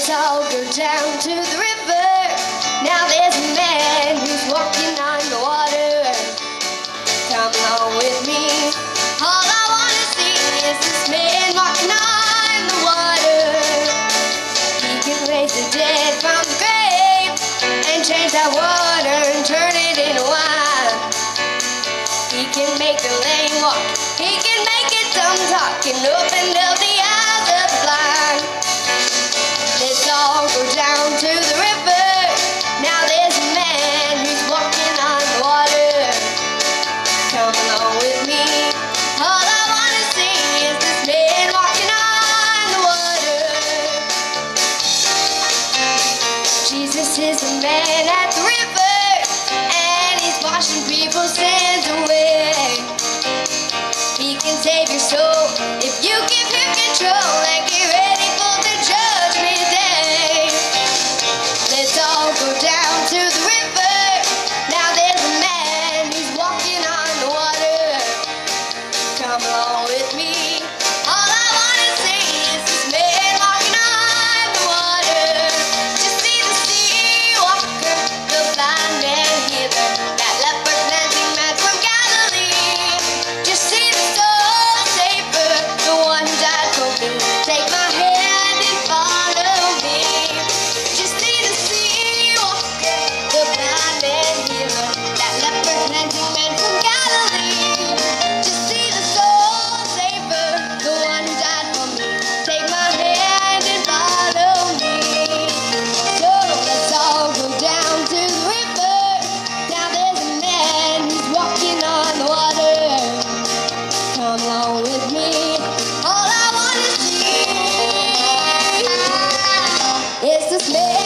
Let's all go down to the river. Now there's a man who's walking on the water. Come along with me. All I wanna see is this man walking on the water. He can raise the dead from the grave and change that water and turn it into wine. He can make the lame walk. He can make it dumb talk and open up the eyes of the blind. Let's all go down to the river. Now there's a man who's walking on the water. Come along with me. All I wanna see is this man walking on the water. Jesus is the man at the river, and he's washing people's sins away. He can save your soul if you give him control and get ready for the judgment day. Let's all go down to the river. Now there's a man who's walking on the water. Come along with me. All I wanna see is this man walking on the water. Just see the sea walker, the blind man healer, that leper cleansing man from Galilee. Just see the soul saver, the one who died for me. Take my hand and follow me. Just see the sea walker, the blind man healer, that leper cleansing man from Galilee. Just see the soul saver, the one who died for me. Take my hand and follow me. So let's all go down to the river. Now there's a man who's walking on the water. Come along with me. All I wanna see is this man.